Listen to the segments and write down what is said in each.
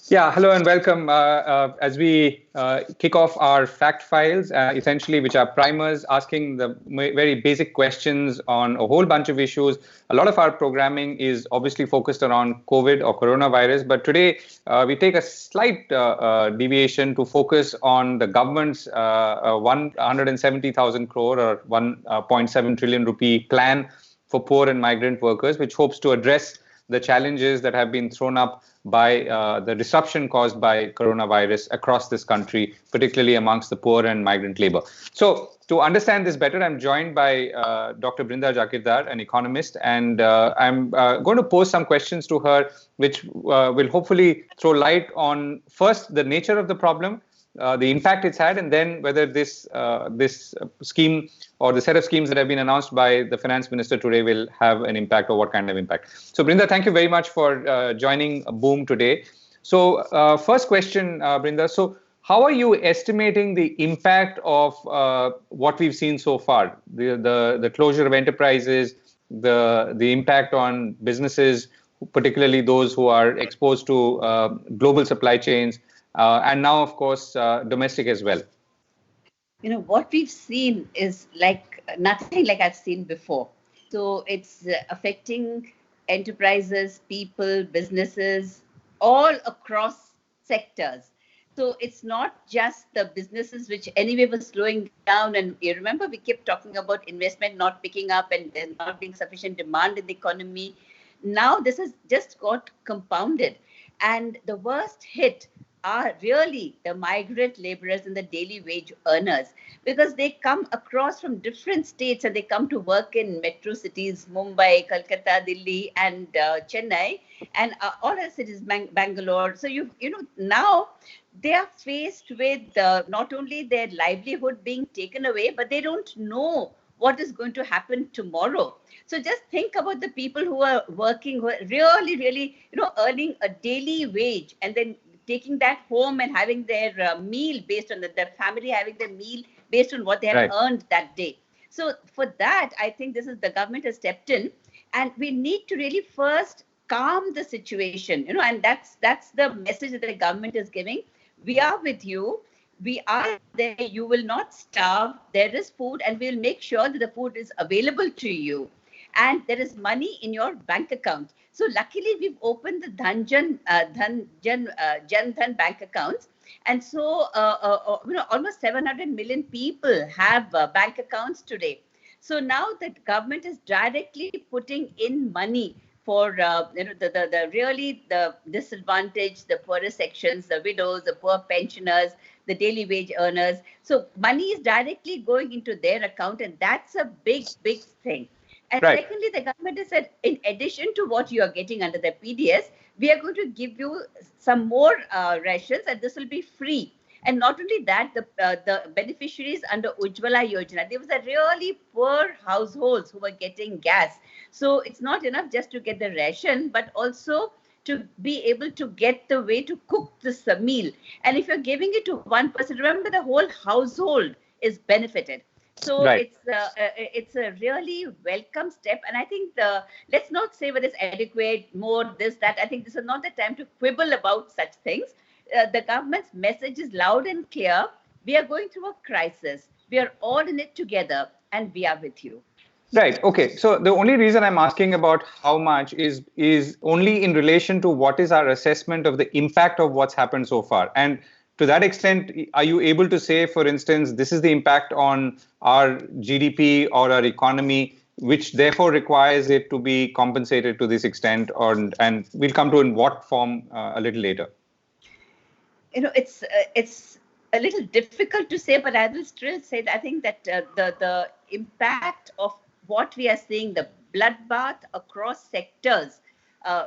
Yeah, hello and welcome. As we kick off our fact files, essentially, which are primers asking the very basic questions on a whole bunch of issues. A lot of our programming is obviously focused around COVID or coronavirus, but today we take a slight deviation to focus on the government's 170,000 crore or 1.7 trillion rupee plan for poor and migrant workers, which hopes to address the challenges that have been thrown up by the disruption caused by coronavirus across this country, particularly amongst the poor and migrant labor. So to understand this better, I'm joined by Dr. Govindraj Ethiraj, an economist, and I'm going to pose some questions to her, which will hopefully throw light on, first, the nature of the problem, the impact it's had, and then whether this scheme or the set of schemes that have been announced by the finance minister today will have an impact, or what kind of impact. So, Brinda, thank you very much for joining Boom today. So, first question, Brinda. So, how are you estimating the impact of what we've seen so far? The closure of enterprises, the impact on businesses, particularly those who are exposed to global supply chains, and now, of course, domestic as well. What we've seen is like nothing like I've seen before. So it's affecting enterprises, people, businesses, all across sectors. So it's not just the businesses which anyway was slowing down. And you remember we kept talking about investment not picking up and there not being sufficient demand in the economy. Now this has just got compounded. And the worst hit are really the migrant laborers and the daily wage earners, because they come across from different states and they come to work in metro cities, Mumbai, Kolkata, Delhi, and Chennai, and all other cities, Bangalore. So now they are faced with not only their livelihood being taken away, but they don't know what is going to happen tomorrow. So just think about the people who are working, who are really, earning a daily wage and then taking that home and having their meal based on their family having their meal based on what they have earned that day. So for that, I think the government has stepped in, and we need to really first calm the situation, and that's the message that the government is giving. We are with you. We are there. You will not starve. There is food, and we'll make sure that the food is available to you. And there is money in your bank account. So luckily, we've opened the Jan Dhan bank accounts. And so, almost 700 million people have bank accounts today. So now the government is directly putting in money for the disadvantaged, the poorest sections, the widows, the poor pensioners, the daily wage earners. So money is directly going into their account, and that's a big thing. And secondly, the government has said, in addition to what you are getting under the PDS, we are going to give you some more rations, and this will be free. And not only that, the beneficiaries under Ujjwala Yojana, there was a really poor households who were getting gas. So it's not enough just to get the ration, but also to be able to get the way to cook this meal. And if you're giving it to one person, remember the whole household is benefited. So it's a really welcome step. And I think let's not say whether it's adequate, more, this, that. I think this is not the time to quibble about such things. The government's message is loud and clear. We are going through a crisis. We are all in it together, and we are with you. Right. Okay. So the only reason I'm asking about how much is only in relation to what is our assessment of the impact of what's happened so far. And to that extent, are you able to say, for instance, this is the impact on our GDP or our economy, which therefore requires it to be compensated to this extent, and we'll come to in what form a little later? It's a little difficult to say, but I will still say that I think that the impact of what we are seeing, the bloodbath across sectors,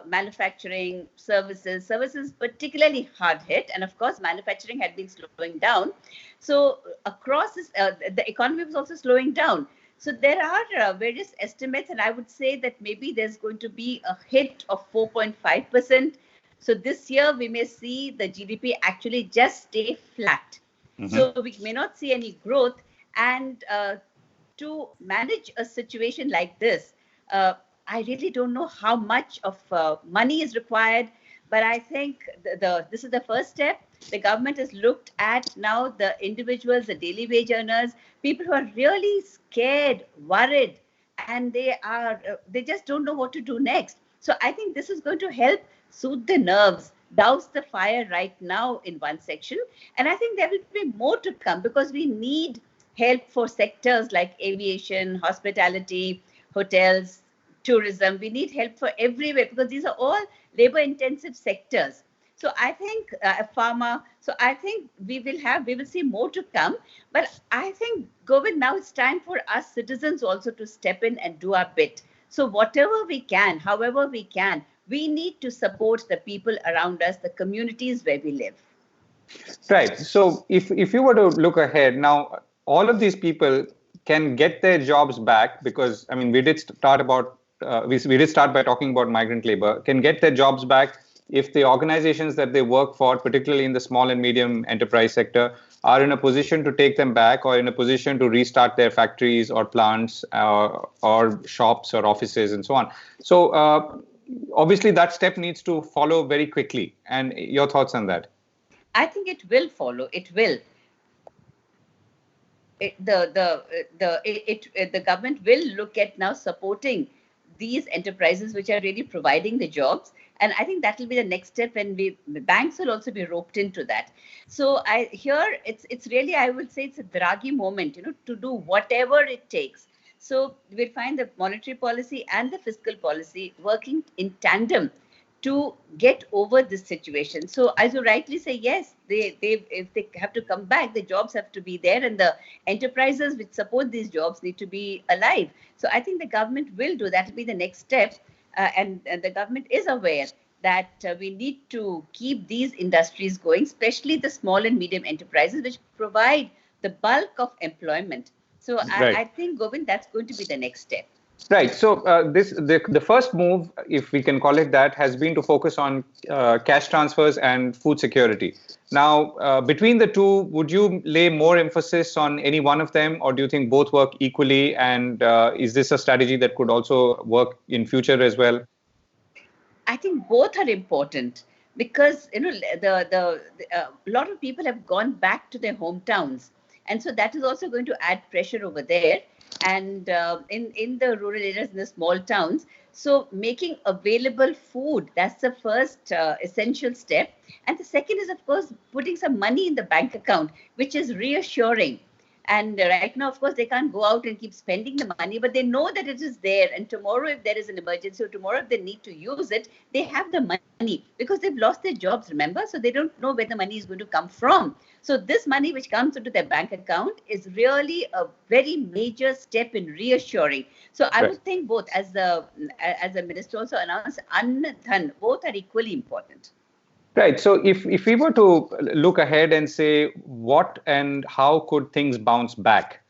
manufacturing, services particularly hard hit, and of course manufacturing had been slowing down. So across this, the economy was also slowing down. So there are various estimates, and I would say that maybe there's going to be a hit of 4.5%. So this year we may see the GDP actually just stay flat. So we may not see any growth. And to manage a situation like this, I really don't know how much of money is required. But I think this is the first step. The government has looked at now the individuals, the daily wage earners, people who are really scared, worried, and they just don't know what to do next. So I think this is going to help soothe the nerves, douse the fire right now in one section. And I think there will be more to come, because we need help for sectors like aviation, hospitality, hotels, tourism. We need help for everywhere, because these are all labor intensive sectors. So I think pharma. So I think we will see more to come. But I think, Govind, now it's time for us citizens also to step in and do our bit. So whatever we can, however we can, we need to support the people around us, the communities where we live. Right. So if you were to look ahead now, all of these people can get their jobs back, because I mean we did start by talking about migrant labor, can get their jobs back if the organizations that they work for, particularly in the small and medium enterprise sector, are in a position to take them back, or in a position to restart their factories or plants or shops or offices and so on. So obviously that step needs to follow very quickly. And your thoughts on that? I think it will follow. It will. The government will look at now supporting these enterprises which are really providing the jobs, and I think that will be the next step, and banks will also be roped into that. So it's really, I would say, it's a Draghi moment, to do whatever it takes. So we'll find the monetary policy and the fiscal policy working in tandem to get over this situation. So as you rightly say, yes, if they have to come back, the jobs have to be there, and the enterprises which support these jobs need to be alive. So I think the government will do that. Will be the next step, and the government is aware that we need to keep these industries going, especially the small and medium enterprises, which provide the bulk of employment. So Right. I think, Govind, that's going to be the next step. Right. So the first move, if we can call it that, has been to focus on cash transfers and food security. Now, between the two, would you lay more emphasis on any one of them, or do you think both work equally? And is this a strategy that could also work in future as well? I think both are important, because a lot of people have gone back to their hometowns, and so that is also going to add pressure over there, and in the rural areas, in the small towns. So making available food, that's the first essential step, and the second is, of course, putting some money in the bank account, which is reassuring. And right now, of course, they can't go out and keep spending the money, but they know that it is there. And tomorrow, if there is an emergency, or tomorrow, if they need to use it, they have the money, because they've lost their jobs, remember? So they don't know where the money is going to come from. So this money which comes into their bank account is really a very major step in reassuring. So I would think both, as the minister also announced, Anna Dhan, both are equally important. Right. So if we were to look ahead and say what and how could things bounce back,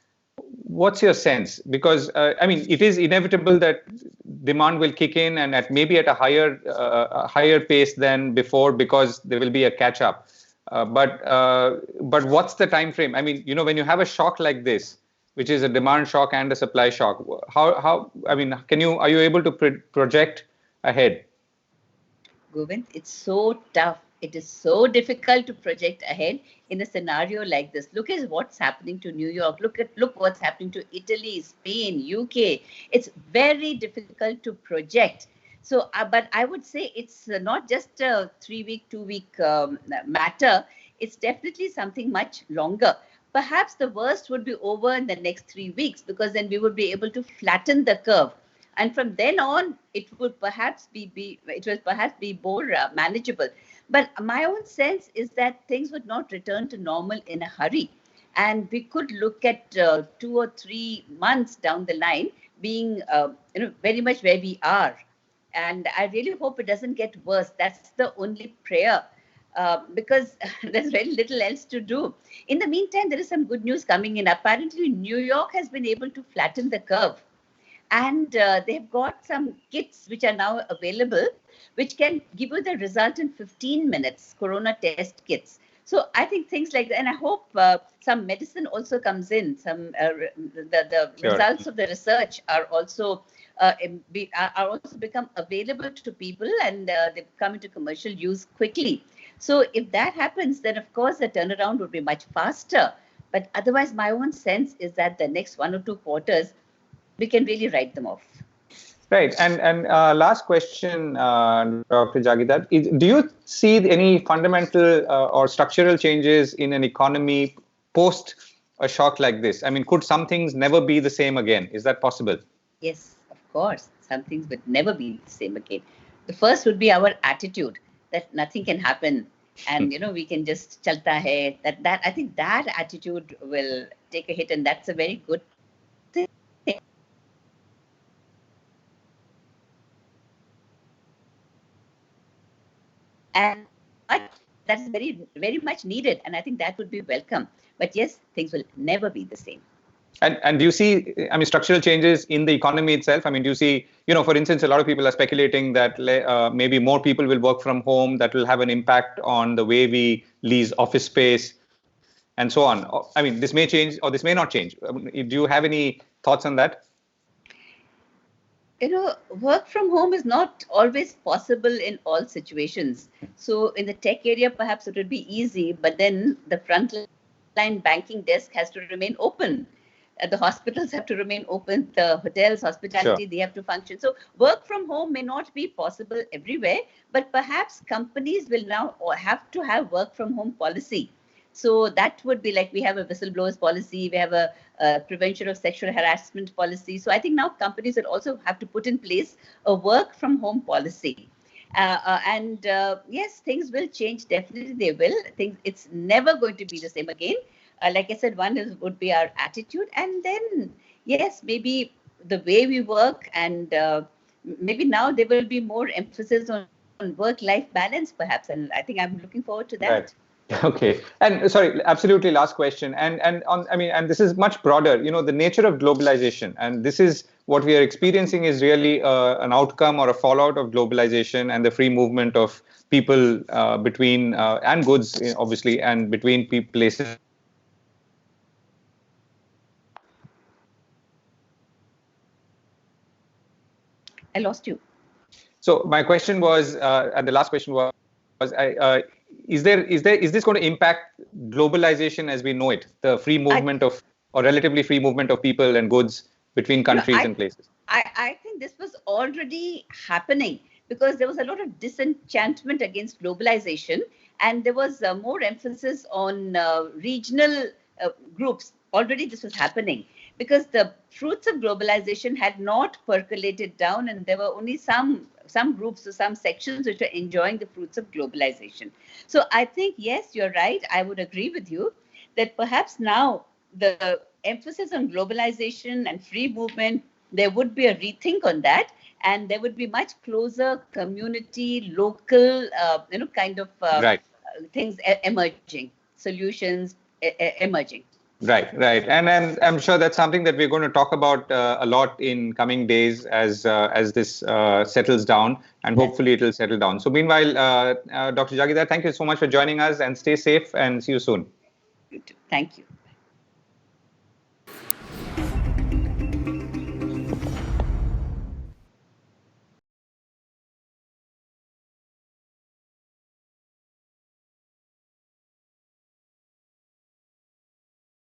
what's your sense? Because I mean, it is inevitable that demand will kick in, and maybe at a higher pace than before, because there will be a catch up. But what's the time frame? I mean, when you have a shock like this, which is a demand shock and a supply shock, how I mean, are you able to project ahead? Govind, it's so tough. It is so difficult to project ahead in a scenario like this. Look at what's happening to New York. Look what's happening to Italy, Spain, UK. It's very difficult to project. So, but I would say it's not just a 3-week, 2-week matter. It's definitely something much longer. Perhaps the worst would be over in the next 3 weeks, because then we would be able to flatten the curve. And from then on, it would perhaps be more manageable. But my own sense is that things would not return to normal in a hurry, and we could look at 2 or 3 months down the line being very much where we are. And I really hope it doesn't get worse. That's the only prayer. Because there's very little else to do. In the meantime, there is some good news coming in. Apparently, New York has been able to flatten the curve. And they've got some kits which are now available, which can give you the result in 15 minutes, corona test kits. So I think things like that, and I hope some medicine also comes in. The Sure. Results of the research are also are also become available to people, and they come into commercial use quickly. So if that happens, then of course the turnaround would be much faster. But otherwise, my own sense is that the next 1 or 2 quarters, we can really write them off. Right. And last question, Dr. Jagitar, do you see any fundamental or structural changes in an economy post a shock like this? I mean, could some things never be the same again? Is that possible? Yes, of course. Some things would never be the same again. The first would be our attitude that nothing can happen, and we can just chalta hai. That I think that attitude will take a hit, and that's a very good thing. And that is very, very much needed, and I think that would be welcome. But yes, things will never be the same. And do you see, I mean, structural changes in the economy itself? I mean, do you see, for instance, a lot of people are speculating that maybe more people will work from home, that will have an impact on the way we lease office space and so on. I mean, this may change or this may not change. Do you have any thoughts on that? Work from home is not always possible in all situations. So in the tech area, perhaps it would be easy, but then the frontline banking desk has to remain open. The hospitals have to remain open. The hotels, hospitality, They have to function. So work from home may not be possible everywhere, but perhaps companies will now have to have work from home policy. So that would be like we have a whistleblowers policy, we have a prevention of sexual harassment policy. So I think now companies will also have to put in place a work from home policy. Yes, things will change. Definitely they will. It's never going to be the same again. Like I said, would be our attitude. And then, yes, maybe the way we work, and maybe now there will be more emphasis on work-life balance, perhaps. And I think I'm looking forward to that. Right. Okay. And sorry, absolutely last question. And this is much broader, the nature of globalization. And this is what we are experiencing is really an outcome or a fallout of globalization and the free movement of people between and goods, obviously, and between places. I lost you. So my question was, and the last question was, is this going to impact globalization as we know it, the free movement or relatively free movement of people and goods between countries and places? I think this was already happening because there was a lot of disenchantment against globalization, and there was more emphasis on regional groups. Already this was happening because the fruits of globalization had not percolated down, and there were only some groups or some sections which are enjoying the fruits of globalization. So I think, yes, you're right. I would agree with you that perhaps now the emphasis on globalization and free movement, there would be a rethink on that, and there would be much closer community, local, kind of things emerging, solutions emerging. Right. And I'm sure that's something that we're going to talk about a lot in coming days as this settles down, and hopefully it will settle down. So meanwhile, Dr. Jagitar, thank you so much for joining us, and stay safe and see you soon. You too. Thank you.